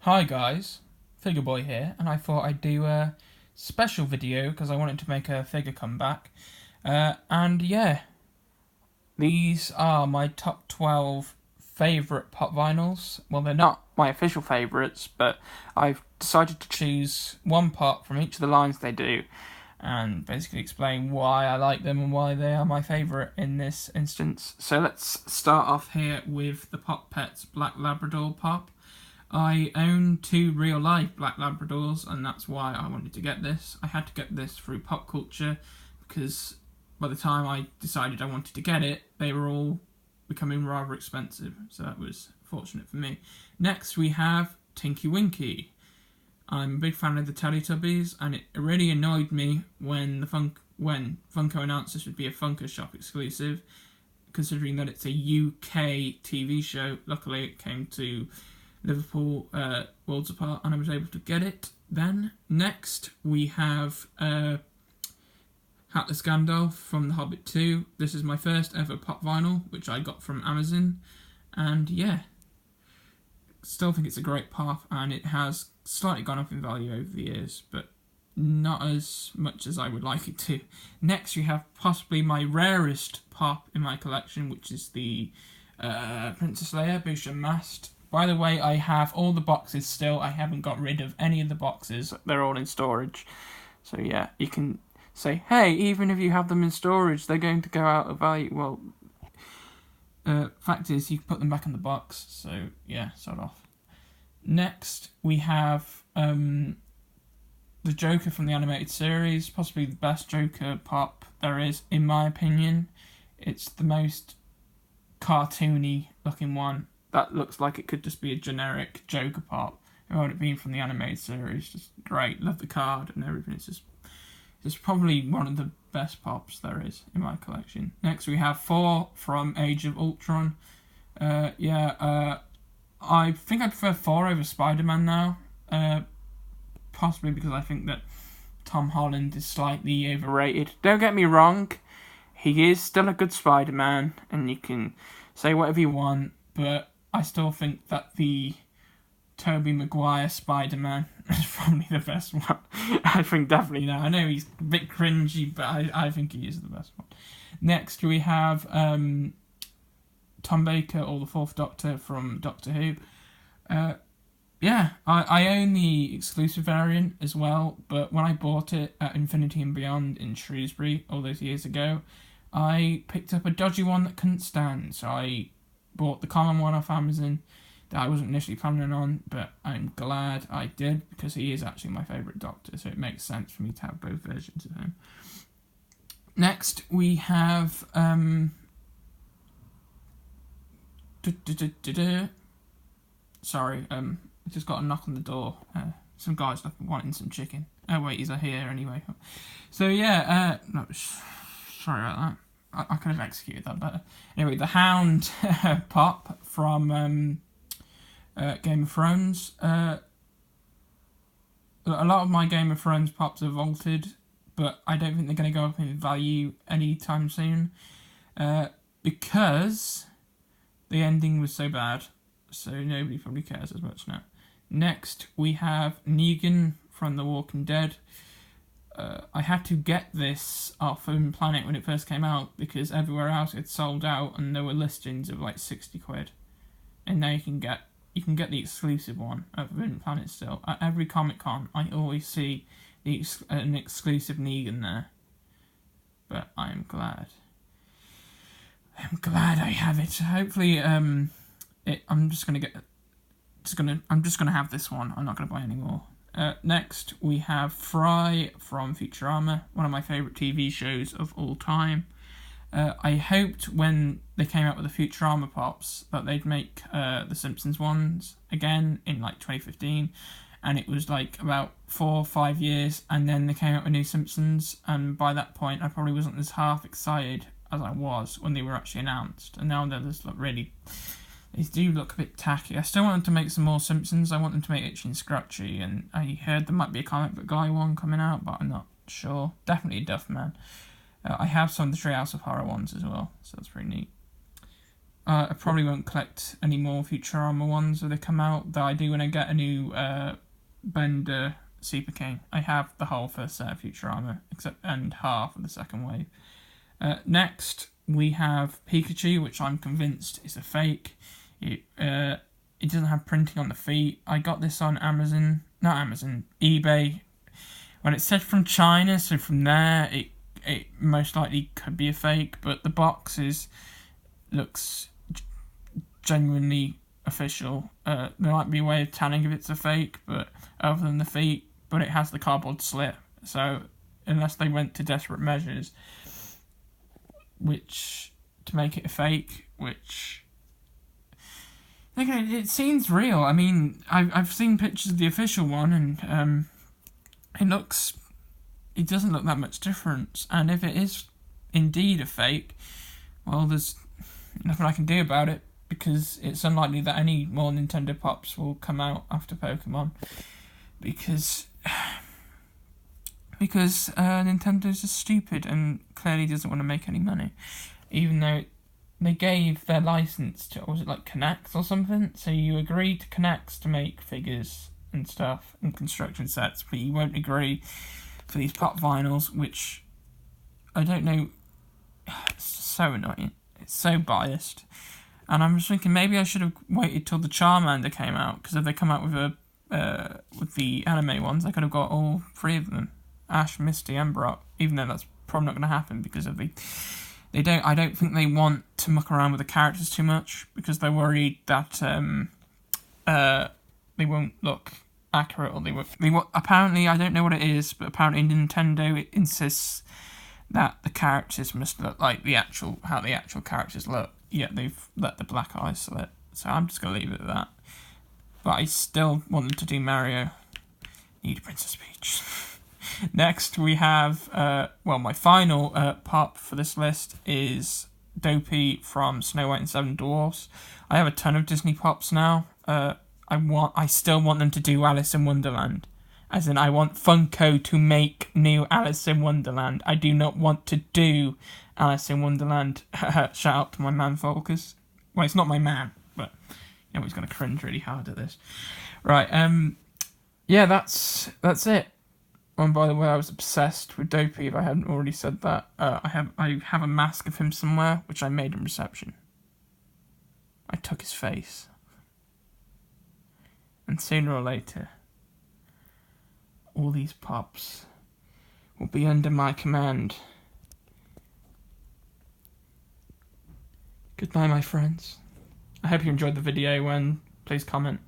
Hi guys, Figure-Boi here, and I thought I'd do a special video because I wanted to make a figure comeback. And yeah, these are my top 12 favourite pop vinyls. Well, they're not my official favourites, but I've decided to choose one pop from each of the lines they do and basically explain why I like them and why they are my favourite in this instance. So let's start off here with the Pop Pets Black Labrador pop. I own 2 real-life Black Labradors, and that's why I wanted to get this. I had to get this through pop culture, because by the time I decided I wanted to get it, they were all becoming rather expensive, so that was fortunate for me. Next, we have Tinky Winky. I'm a big fan of the Teletubbies, and it really annoyed me when Funko announced this would be a Funko Shop exclusive, considering that it's a UK TV show. Luckily, it came to Liverpool worlds apart, and I was able to get it then. Next, we have Hatless Gandalf from The Hobbit 2. This is my first ever pop vinyl, which I got from Amazon, and yeah, still think it's a great pop, and it has slightly gone up in value over the years, but not as much as I would like it to. Next, we have possibly my rarest pop in my collection, which is the Princess Leia Boucher Mast. By the way, I have all the boxes still. I haven't got rid of any of the boxes. They're all in storage. So yeah, you can say, hey, even if you have them in storage, they're going to go out of value. Well, fact is, you can put them back in the box. So yeah, sort of. Next, we have the Joker from the animated series. Possibly the best Joker pop there is, in my opinion. It's the most cartoony looking one. That looks like it could just be a generic Joker pop. Had it been from the animated series, just great. Love the card and everything. It's probably one of the best pops there is in my collection. Next, we have 4 from Age of Ultron. I think I prefer 4 over Spider-Man now. Possibly because I think that Tom Holland is slightly overrated. Don't get me wrong, he is still a good Spider-Man, and you can say whatever you want, but I still think that the Tobey Maguire Spider-Man is probably the best one. I think definitely now. I know he's a bit cringy, but I think he is the best one. Next, we have Tom Baker, or the 4th Doctor from Doctor Who. I own the exclusive variant as well, but when I bought it at Infinity and Beyond in Shrewsbury all those years ago, I picked up a dodgy one that couldn't stand, so I bought the common one off Amazon that I wasn't initially planning on, but I'm glad I did, because he is actually my favourite Doctor, so it makes sense for me to have both versions of him. Next, we have Sorry, I just got a knock on the door. Some guy's wanting some chicken. Oh wait, he's here anyway. So yeah, no, sorry about that. I could have executed that better. Anyway, the Hound pop from Game of Thrones. A lot of my Game of Thrones pops are vaulted, but I don't think they're going to go up in value anytime soon, because the ending was so bad, so nobody probably cares as much now. Next, we have Negan from The Walking Dead. I had to get this off Forbidden Planet when it first came out, because everywhere else it sold out and there were listings of like 60 quid. And now you can get the exclusive one at Forbidden Planet still. At every Comic Con, I always see an exclusive Negan there. But I'm glad I have it. Hopefully, I'm just gonna have this one. I'm not gonna buy any more. Next, we have Fry from Futurama, one of my favourite TV shows of all time. I hoped when they came out with the Futurama pops that they'd make the Simpsons ones again in like 2015, and it was like about 4 or 5 years, and then they came out with new Simpsons, and by that point I probably wasn't as half excited as I was when they were actually announced, and now they just look really... They do look a bit tacky. I still want them to make some more Simpsons. I want them to make Itchy and Scratchy, and I heard there might be a comic book guy one coming out, but I'm not sure. Definitely a Duff Man. I have some of the Treehouse of Horror ones as well, so that's pretty neat. I probably won't collect any more Futurama ones when they come out, though I do when I get a new Bender Super King. I have the whole first set of Futurama, and half of the second wave. Next, we have Pikachu, which I'm convinced is a fake. It doesn't have printing on the feet. I got this on eBay. When it said from China, so from there, it most likely could be a fake, but the box looks genuinely official. There might be a way of telling if it's a fake, but other than the feet, but it has the cardboard slip. So unless they went to desperate measures, which to make it a fake, which okay, it seems real. I mean, I've seen pictures of the official one, and it doesn't look that much different. And if it is indeed a fake, well, there's nothing I can do about it, because it's unlikely that any more Nintendo Pops will come out after Pokemon, because Nintendo's just stupid and clearly doesn't want to make any money, even though they gave their license to, was it like Connect or something? So you agree to Connect to make figures and stuff and construction sets, but you won't agree for these pop vinyls, which I don't know. It's so annoying. It's so biased. And I'm just thinking maybe I should have waited till the Charmander came out, because if they come out with the anime ones, I could have got all three of them: Ash, Misty, and Brock. Even though that's probably not going to happen because of I don't think they want to muck around with the characters too much, because they're worried that they won't look accurate, or they won't. Apparently, I don't know what it is, but apparently Nintendo insists that the characters must look like how the actual characters look. Yet they've let the black eyes slip, so I'm just gonna leave it at that. But I still want them to do Mario. Need a Princess Peach. Next, we have my final pop for this list is Dopey from Snow White and Seven Dwarfs. I have a ton of Disney pops now. I still want them to do Alice in Wonderland. As in, I want Funko to make new Alice in Wonderland. I do not want to do Alice in Wonderland. Shout out to my man Focus. Well, it's not my man, but he's going to cringe really hard at this. Right, yeah, that's it. And by the way, I was obsessed with Dopey, if I hadn't already said that. I have a mask of him somewhere, which I made in reception. I took his face. And sooner or later, all these pops will be under my command. Goodbye, my friends. I hope you enjoyed the video, and please comment.